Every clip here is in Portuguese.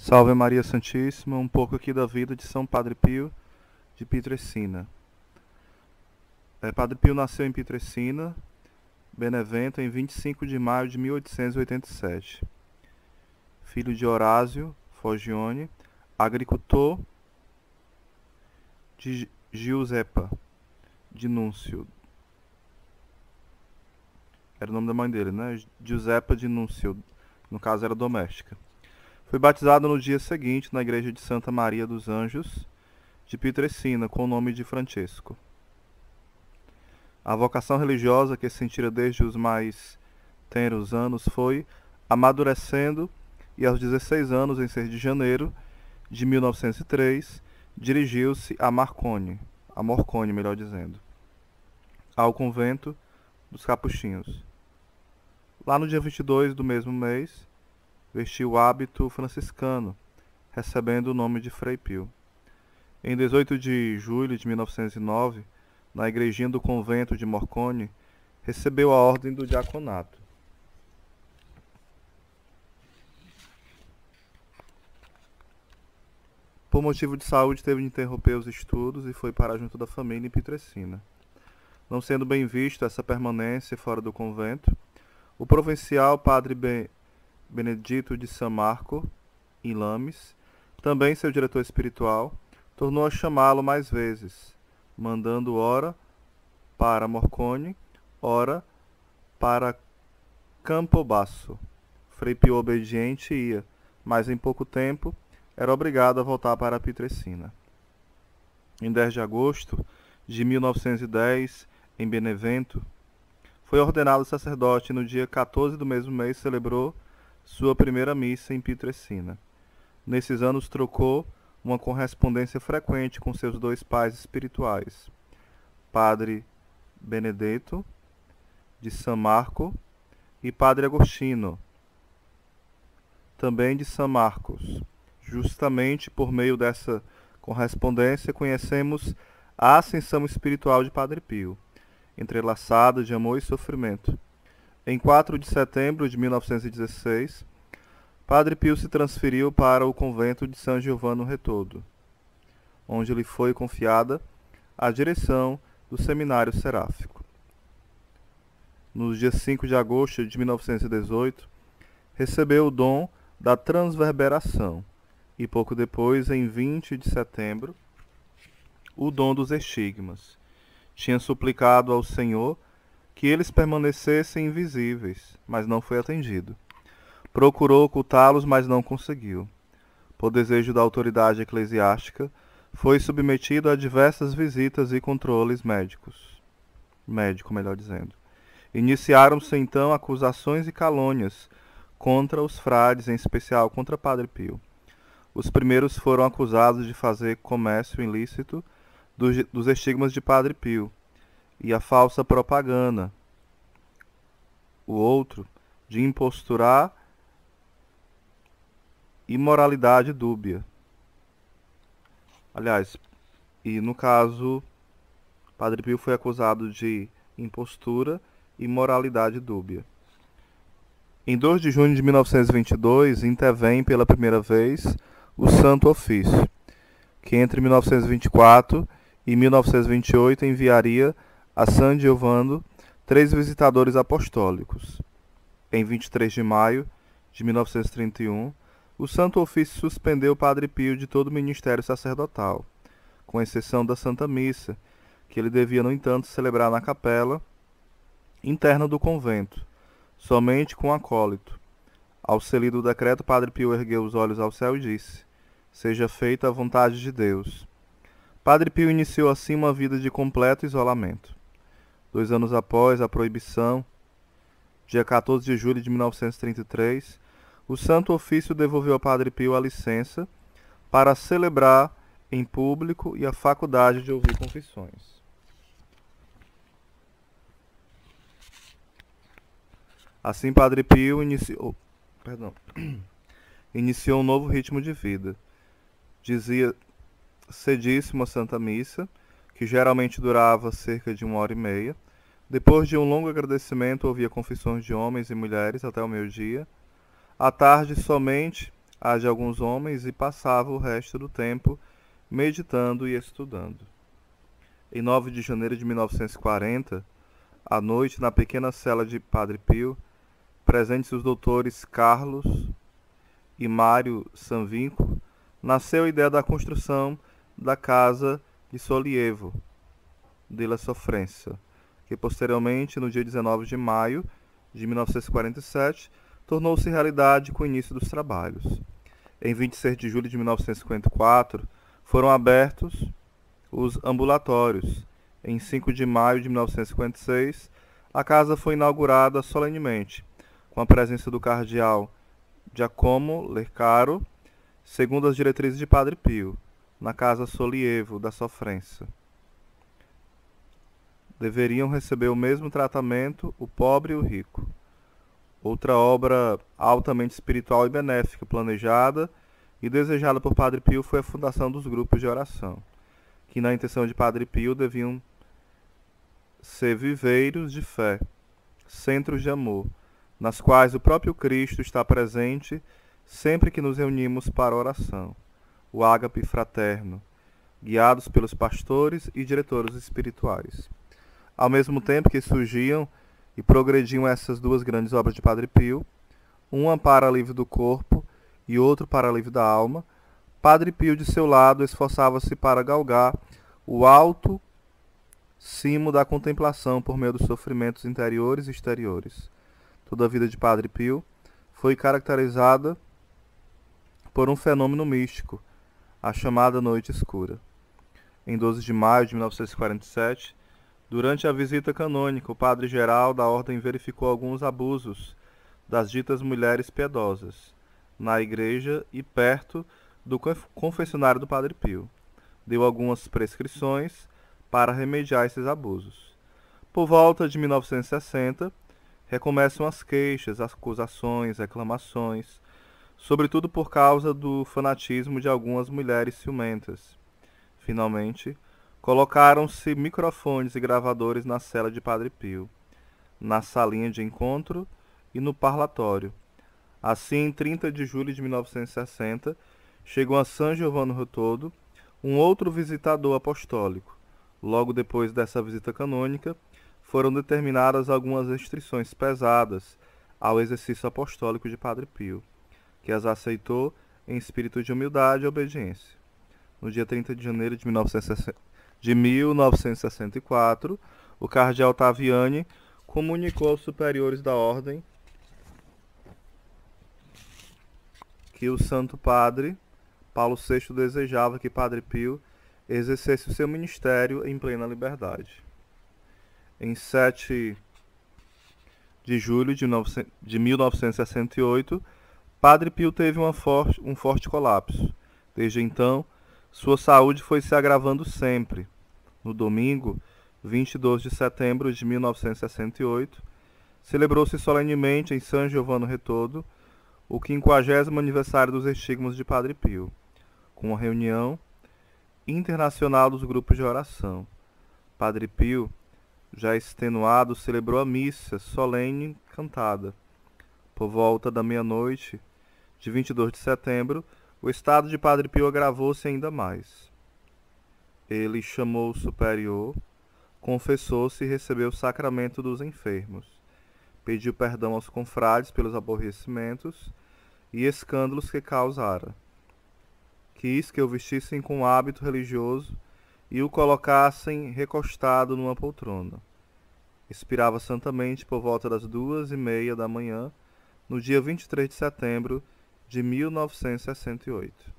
Salve Maria Santíssima, um pouco aqui da vida de São Padre Pio de Pietrelcina. Padre Pio nasceu em Pietrelcina, Benevento, em 25 de maio de 1887. Filho de Orásio Foggione, agricultor, de Giuseppa de Núncio. Era o nome da mãe dele, né? Giuseppa de Núncio, no caso era doméstica. Foi batizado no dia seguinte na igreja de Santa Maria dos Anjos de Pietrelcina, com o nome de Francesco. A vocação religiosa que sentira desde os mais tenros anos foi amadurecendo e aos 16 anos, em 6 de janeiro de 1903, dirigiu-se a Morcone, melhor dizendo, ao convento dos Capuchinhos. Lá no dia 22 do mesmo mês, vestiu o hábito franciscano, recebendo o nome de Frei Pio. Em 18 de julho de 1909, na igrejinha do convento de Morcone, recebeu a ordem do diaconato. Por motivo de saúde, teve de interromper os estudos e foi para junto da família em Pietrelcina. Não sendo bem visto essa permanência fora do convento, o provincial padre Benedito de San Marco, em Lames, também seu diretor espiritual, tornou a chamá-lo mais vezes, mandando ora para Morcone, ora para Campobasso. Frei Pio obediente ia, mas em pouco tempo era obrigado a voltar para Pietrelcina. Em 10 de agosto de 1910, em Benevento, foi ordenado sacerdote e no dia 14 do mesmo mês celebrou sua primeira missa em Pietrelcina. Nesses anos trocou uma correspondência frequente com seus dois pais espirituais, Padre Benedetto de San Marco e Padre Agostino, também de São Marcos. Justamente por meio dessa correspondência conhecemos a ascensão espiritual de Padre Pio, entrelaçada de amor e sofrimento. Em 4 de setembro de 1916, Padre Pio se transferiu para o convento de São Giovanni Retodo, onde lhe foi confiada a direção do seminário seráfico. No dia 5 de agosto de 1918, recebeu o dom da transverberação e pouco depois, em 20 de setembro, o dom dos estigmas. Tinha suplicado ao Senhor que eles permanecessem invisíveis, mas não foi atendido. Procurou ocultá-los, mas não conseguiu. Por desejo da autoridade eclesiástica, foi submetido a diversas visitas e controles médicos. Melhor dizendo. Iniciaram-se então acusações e calúnias contra os frades, em especial contra Padre Pio. Os primeiros foram acusados de fazer comércio ilícito dos estigmas de Padre Pio e a falsa propaganda. O outro, de imposturar imoralidade dúbia. Aliás, e no caso, Padre Pio foi acusado de impostura e moralidade dúbia. Em 2 de junho de 1922, intervém pela primeira vez o Santo Ofício, que entre 1924 e 1928 enviaria a San Giovanni 3 visitadores apostólicos. Em 23 de maio de 1931, o Santo Ofício suspendeu Padre Pio de todo o ministério sacerdotal, com exceção da Santa Missa, que ele devia, no entanto, celebrar na capela interna do convento, somente com acólito. Ao ser lido o decreto, Padre Pio ergueu os olhos ao céu e disse: "Seja feita a vontade de Deus." Padre Pio iniciou assim uma vida de completo isolamento. 2 anos após a proibição, dia 14 de julho de 1933, o Santo Ofício devolveu a Padre Pio a licença para celebrar em público e a faculdade de ouvir confissões. Assim, Padre Pio iniciou um novo ritmo de vida. Dizia cedíssimo a Santa Missa, que geralmente durava cerca de 1h30. Depois de um longo agradecimento, ouvia confissões de homens e mulheres até o meio-dia. À tarde, somente à de alguns homens e passava o resto do tempo meditando e estudando. Em 9 de janeiro de 1940, à noite, na pequena cela de Padre Pio, presentes os doutores Carlos e Mário Sanvinco, nasceu a ideia da construção da casa de Solievo de la Sofrência, que posteriormente, no dia 19 de maio de 1947, tornou-se realidade com o início dos trabalhos. Em 26 de julho de 1954, foram abertos os ambulatórios. Em 5 de maio de 1956, a casa foi inaugurada solenemente, com a presença do cardeal Giacomo Lercaro, segundo as diretrizes de Padre Pio, na Casa Solievo da Sofrência. Deveriam receber o mesmo tratamento o pobre e o rico. Outra obra altamente espiritual e benéfica, planejada e desejada por Padre Pio, foi a fundação dos grupos de oração, que na intenção de Padre Pio deviam ser viveiros de fé, centros de amor, nas quais o próprio Cristo está presente sempre que nos reunimos para a oração, o ágape fraterno, guiados pelos pastores e diretores espirituais. Ao mesmo tempo que surgiam e progrediam essas duas grandes obras de Padre Pio, uma para alívio do corpo e outra para alívio da alma, Padre Pio, de seu lado, esforçava-se para galgar o alto cimo da contemplação por meio dos sofrimentos interiores e exteriores. Toda a vida de Padre Pio foi caracterizada por um fenômeno místico, a chamada Noite Escura. Em 12 de maio de 1947, durante a visita canônica, o padre-geral da ordem verificou alguns abusos das ditas mulheres piedosas na igreja e perto do confessionário do Padre Pio. Deu algumas prescrições para remediar esses abusos. Por volta de 1960, recomeçam as queixas, as acusações, reclamações, sobretudo por causa do fanatismo de algumas mulheres ciumentas. Finalmente, colocaram-se microfones e gravadores na cela de Padre Pio, na salinha de encontro e no parlatório. Assim, em 30 de julho de 1960, chegou a San Giovanni Rotondo um outro visitador apostólico. Logo depois dessa visita canônica, foram determinadas algumas restrições pesadas ao exercício apostólico de Padre Pio, que as aceitou em espírito de humildade e obediência. No dia 30 de janeiro de 1964, o cardeal Taviani comunicou aos superiores da ordem que o Santo Padre Paulo VI desejava que Padre Pio exercesse o seu ministério em plena liberdade. Em 7 de julho de 1968, Padre Pio teve um forte colapso. Desde então, sua saúde foi se agravando sempre. No domingo, 22 de setembro de 1968, celebrou-se solenemente em San Giovanni Rotondo o 50º aniversário dos estigmas de Padre Pio, com a reunião internacional dos grupos de oração. Padre Pio, já extenuado, celebrou a missa solene cantada. Por volta da meia-noite de 22 de setembro, o estado de Padre Pio agravou-se ainda mais. Ele chamou o superior, confessou-se e recebeu o sacramento dos enfermos. Pediu perdão aos confrades pelos aborrecimentos e escândalos que causara. Quis que o vestissem com hábito religioso e o colocassem recostado numa poltrona. Expirava santamente por volta das 2:30 da manhã, no dia 23 de setembro de 1968.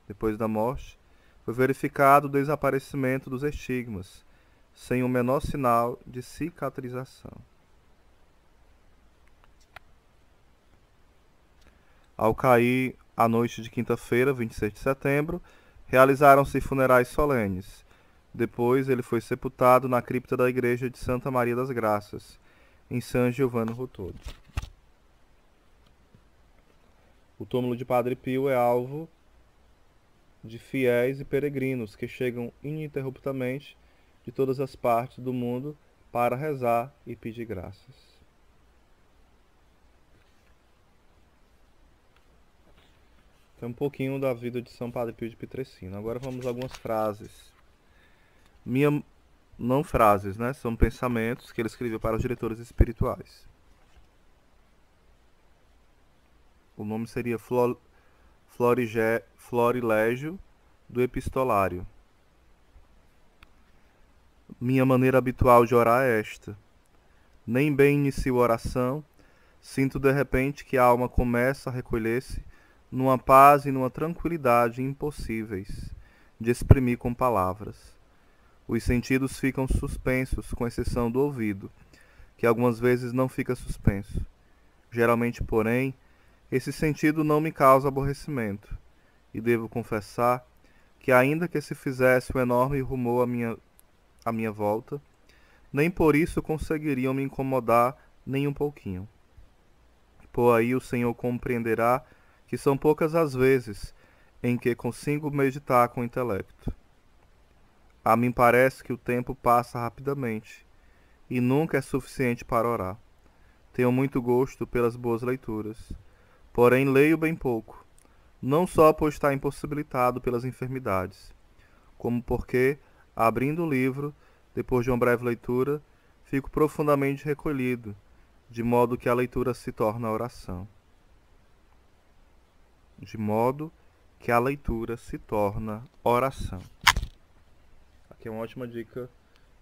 Depois da morte, foi verificado o desaparecimento dos estigmas, sem o menor sinal de cicatrização. Ao cair a noite de quinta-feira, 26 de setembro, realizaram-se funerais solenes. Depois ele foi sepultado na cripta da igreja de Santa Maria das Graças, em San Giovanni Rotondo. O túmulo de Padre Pio é alvo de fiéis e peregrinos que chegam ininterruptamente de todas as partes do mundo para rezar e pedir graças. Então, um pouquinho da vida de São Padre Pio de Pietrelcina. Agora vamos a algumas frases. Não frases, né? São pensamentos que ele escreveu para os diretores espirituais. O nome seria Florilégio do Epistolário. Minha maneira habitual de orar é esta. Nem bem inicio a oração, sinto de repente que a alma começa a recolher-se numa paz e numa tranquilidade impossíveis de exprimir com palavras. Os sentidos ficam suspensos, com exceção do ouvido, que algumas vezes não fica suspenso. Geralmente, porém, esse sentido não me causa aborrecimento, e devo confessar que, ainda que se fizesse um enorme rumor à minha volta, nem por isso conseguiriam me incomodar nem um pouquinho. Por aí o Senhor compreenderá que são poucas as vezes em que consigo meditar com o intelecto. A mim parece que o tempo passa rapidamente, e nunca é suficiente para orar. Tenho muito gosto pelas boas leituras, porém leio bem pouco, não só por estar impossibilitado pelas enfermidades, como porque, abrindo o livro, depois de uma breve leitura, fico profundamente recolhido, de modo que a leitura se torna oração. De modo que a leitura se torna oração. Aqui é uma ótima dica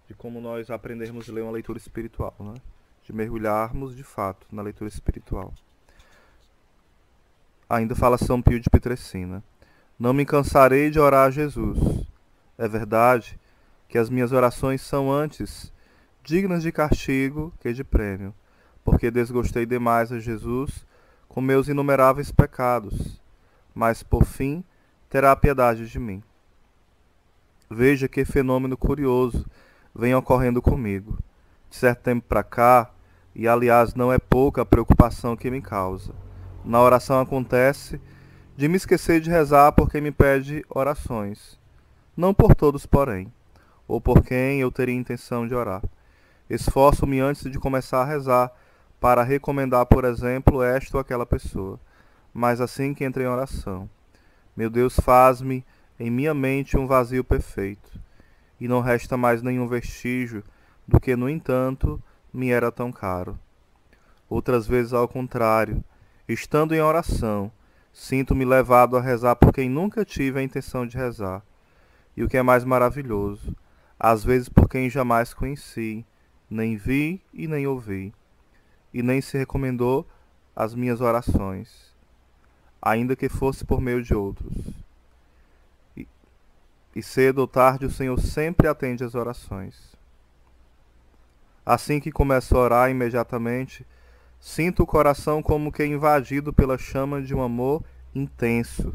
de como nós aprendermos a ler uma leitura espiritual, né? De mergulharmos de fato na leitura espiritual. Ainda fala São Pio de Pietrelcina. Não me cansarei de orar a Jesus. É verdade que as minhas orações são antes dignas de castigo que de prêmio, porque desgostei demais a Jesus com meus inumeráveis pecados, mas por fim terá piedade de mim. Veja que fenômeno curioso vem ocorrendo comigo. De certo tempo para cá, e aliás não é pouca a preocupação que me causa, na oração acontece de me esquecer de rezar por quem me pede orações, não por todos, porém, ou por quem eu teria intenção de orar. Esforço-me antes de começar a rezar para recomendar, por exemplo, esta ou aquela pessoa, mas assim que entro em oração, meu Deus faz-me em minha mente um vazio perfeito, e não resta mais nenhum vestígio do que, no entanto, me era tão caro. Outras vezes, ao contrário, estando em oração, sinto-me levado a rezar por quem nunca tive a intenção de rezar, e o que é mais maravilhoso, às vezes por quem jamais conheci, nem vi e nem ouvi, e nem se recomendou as minhas orações, ainda que fosse por meio de outros. E cedo ou tarde o Senhor sempre atende às orações. Assim que começo a orar imediatamente, sinto o coração como que invadido pela chama de um amor intenso.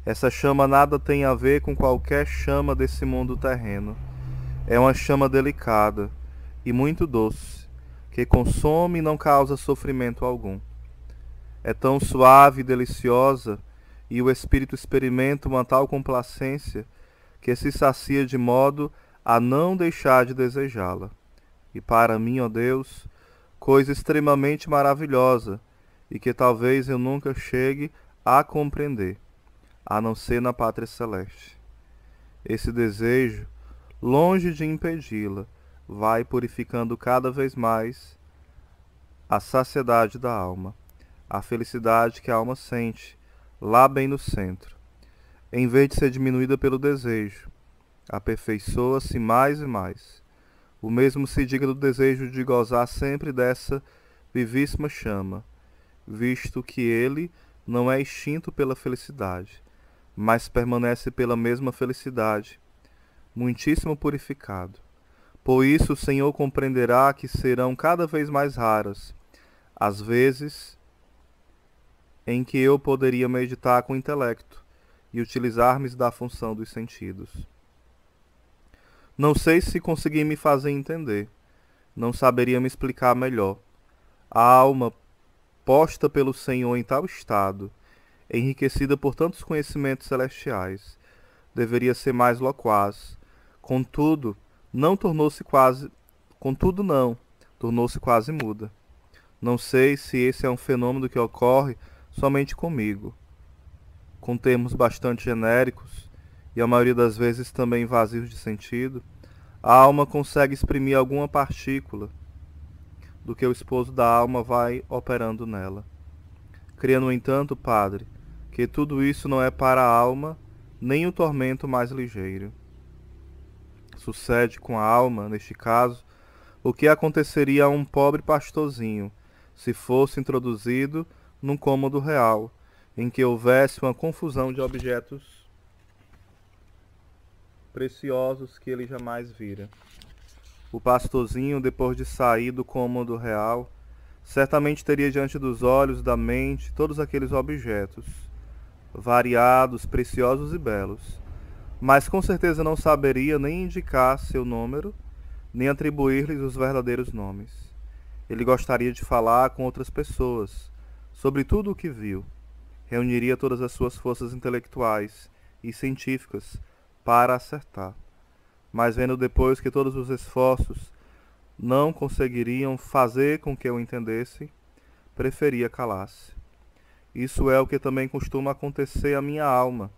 Essa chama nada tem a ver com qualquer chama desse mundo terreno. É uma chama delicada e muito doce, que consome e não causa sofrimento algum. É tão suave e deliciosa, e o espírito experimenta uma tal complacência que se sacia de modo a não deixar de desejá-la. E para mim, ó Deus, coisa extremamente maravilhosa, e que talvez eu nunca chegue a compreender, a não ser na pátria celeste. Esse desejo, longe de impedi-la, vai purificando cada vez mais a saciedade da alma, a felicidade que a alma sente, lá bem no centro. Em vez de ser diminuída pelo desejo, aperfeiçoa-se mais e mais. O mesmo se diga do desejo de gozar sempre dessa vivíssima chama, visto que ele não é extinto pela felicidade, mas permanece pela mesma felicidade, muitíssimo purificado. Por isso o Senhor compreenderá que serão cada vez mais raras as vezes em que eu poderia meditar com o intelecto e utilizar-me da função dos sentidos. Não sei se consegui me fazer entender, não saberia me explicar melhor. A alma, posta pelo Senhor em tal estado, enriquecida por tantos conhecimentos celestiais, deveria ser mais loquaz. Contudo, tornou-se quase muda. Não sei se esse é um fenômeno que ocorre somente comigo. com termos bastante genéricos e a maioria das vezes também vazios de sentido, a alma consegue exprimir alguma partícula do que o esposo da alma vai operando nela. Creia, no entanto, Padre, que tudo isso não é para a alma nem o tormento mais ligeiro. Sucede com a alma, neste caso, o que aconteceria a um pobre pastorzinho, se fosse introduzido num cômodo real, em que houvesse uma confusão de objetos preciosos que ele jamais vira. O pastorzinho, depois de sair do cômodo real, certamente teria diante dos olhos da mente todos aqueles objetos, variados, preciosos e belos, mas com certeza não saberia nem indicar seu número, nem atribuir-lhes os verdadeiros nomes. Ele gostaria de falar com outras pessoas sobre tudo o que viu. Reuniria todas as suas forças intelectuais e científicas para acertar. Mas vendo depois que todos os esforços não conseguiriam fazer com que eu entendesse, preferia calar-se. Isso é o que também costuma acontecer à minha alma,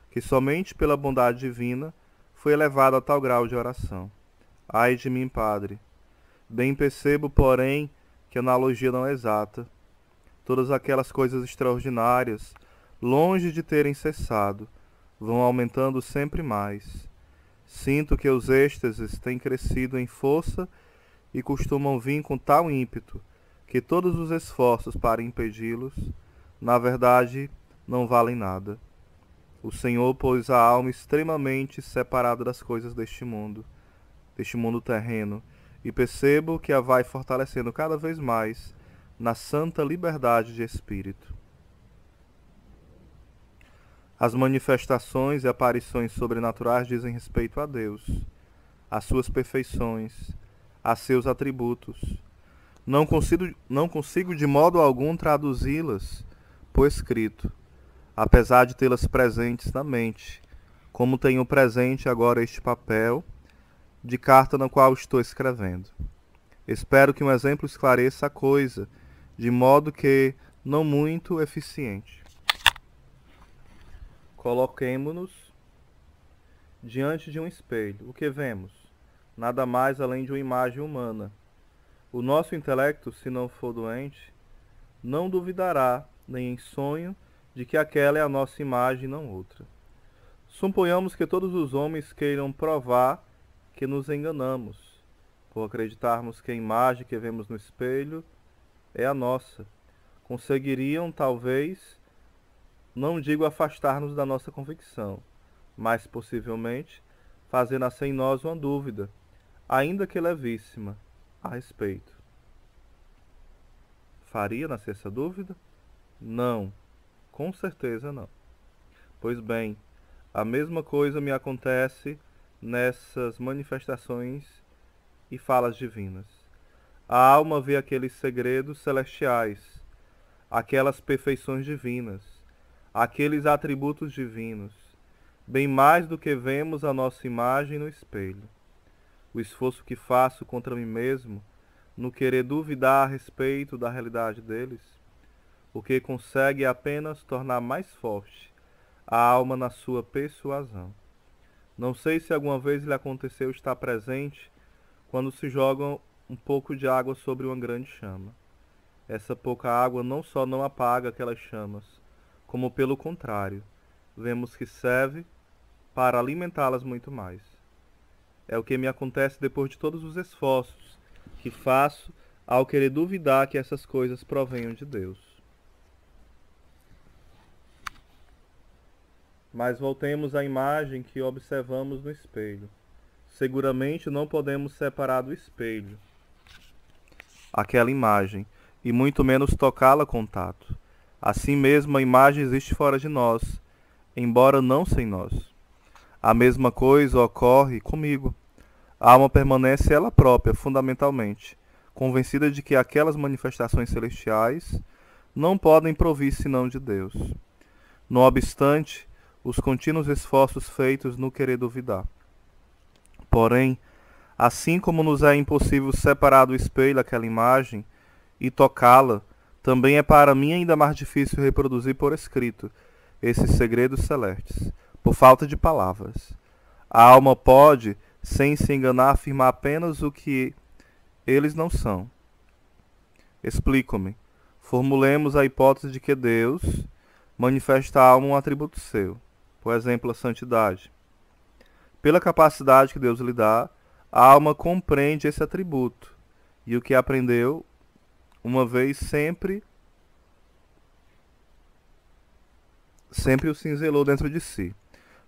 que somente pela bondade divina foi elevada a tal grau de oração. Ai de mim, Padre! Bem percebo, porém, que a analogia não é exata. Todas aquelas coisas extraordinárias, longe de terem cessado, vão aumentando sempre mais. Sinto que os êxtases têm crescido em força e costumam vir com tal ímpeto que todos os esforços para impedi-los, na verdade, não valem nada. O Senhor pôs a alma extremamente separada das coisas deste mundo terreno, e percebo que a vai fortalecendo cada vez mais na santa liberdade de espírito. As manifestações e aparições sobrenaturais dizem respeito a Deus, às suas perfeições, a seus atributos. Não consigo de modo algum traduzi-las por escrito, apesar de tê-las presentes na mente, como tenho presente agora este papel de carta na qual estou escrevendo. Espero que um exemplo esclareça a coisa, de modo que não muito eficiente. Coloquemo-nos diante de um espelho. O que vemos? Nada mais além de uma imagem humana. O nosso intelecto, se não for doente, não duvidará, nem em sonho, de que aquela é a nossa imagem e não outra. Suponhamos que todos os homens queiram provar que nos enganamos, por acreditarmos que a imagem que vemos no espelho é a nossa. Conseguiriam, talvez, não digo afastar-nos da nossa convicção, mas possivelmente fazer nascer em nós uma dúvida, ainda que levíssima, a respeito. Faria nascer essa dúvida? Não, com certeza não. Pois bem, a mesma coisa me acontece nessas manifestações e falas divinas. A alma vê aqueles segredos celestiais, aquelas perfeições divinas, aqueles atributos divinos, bem mais do que vemos a nossa imagem no espelho. O esforço que faço contra mim mesmo, no querer duvidar a respeito da realidade deles, o que consegue é apenas tornar mais forte a alma na sua persuasão. Não sei se alguma vez lhe aconteceu estar presente quando se joga um pouco de água sobre uma grande chama. Essa pouca água não só não apaga aquelas chamas, como pelo contrário, vemos que serve para alimentá-las muito mais. É o que me acontece depois de todos os esforços que faço ao querer duvidar que essas coisas provenham de Deus. Mas voltemos à imagem que observamos no espelho. Seguramente não podemos separar do espelho aquela imagem, e muito menos tocá-la com tato. Assim mesmo, a imagem existe fora de nós, embora não sem nós. A mesma coisa ocorre comigo. A alma permanece ela própria, fundamentalmente, convencida de que aquelas manifestações celestiais não podem provir senão de Deus. Não obstante, os contínuos esforços feitos no querer duvidar. Porém, assim como nos é impossível separar do espelho aquela imagem e tocá-la, também é para mim ainda mais difícil reproduzir por escrito esses segredos celestes, por falta de palavras. A alma pode, sem se enganar, afirmar apenas o que eles não são. Explico-me. Formulemos a hipótese de que Deus manifesta à alma um atributo seu, por exemplo, a santidade. Pela capacidade que Deus lhe dá, a alma compreende esse atributo, e o que aprendeu, uma vez sempre o cinzelou dentro de si.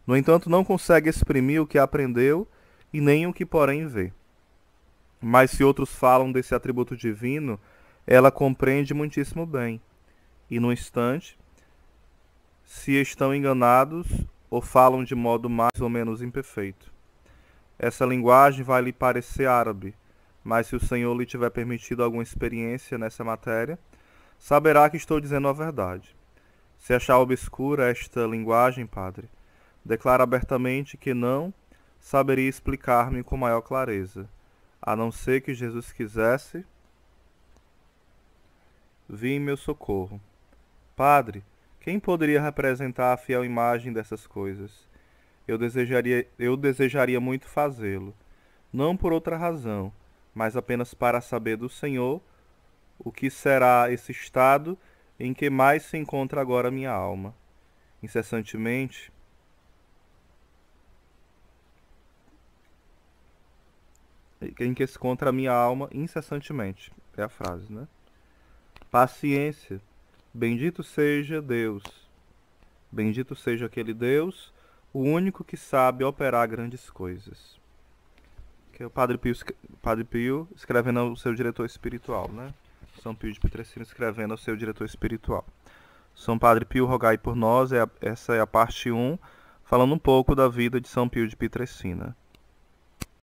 No entanto, não consegue exprimir o que aprendeu e nem o que, porém, vê. Mas se outros falam desse atributo divino, ela compreende muitíssimo bem. E no instante, se estão enganados ou falam de modo mais ou menos imperfeito. Essa linguagem vai lhe parecer árabe, mas se o Senhor lhe tiver permitido alguma experiência nessa matéria, saberá que estou dizendo a verdade. Se achar obscura esta linguagem, padre, declaro abertamente que não saberia explicar-me com maior clareza, a não ser que Jesus quisesse vir em meu socorro. Padre, quem poderia representar a fiel imagem dessas coisas? Eu desejaria muito fazê-lo, não por outra razão, mas apenas para saber do Senhor o que será esse estado em que mais se encontra agora minha alma. Incessantemente, em que se encontra a minha alma incessantemente. É a frase, né? Paciência. Bendito seja Deus. Bendito seja aquele Deus, o único que sabe operar grandes coisas. Que é o Padre Pio escrevendo ao seu diretor espiritual, né? São Pio de Pietrelcina escrevendo ao seu diretor espiritual. São Padre Pio, rogai por nós. Essa é a parte 1, falando um pouco da vida de São Pio de Pietrelcina.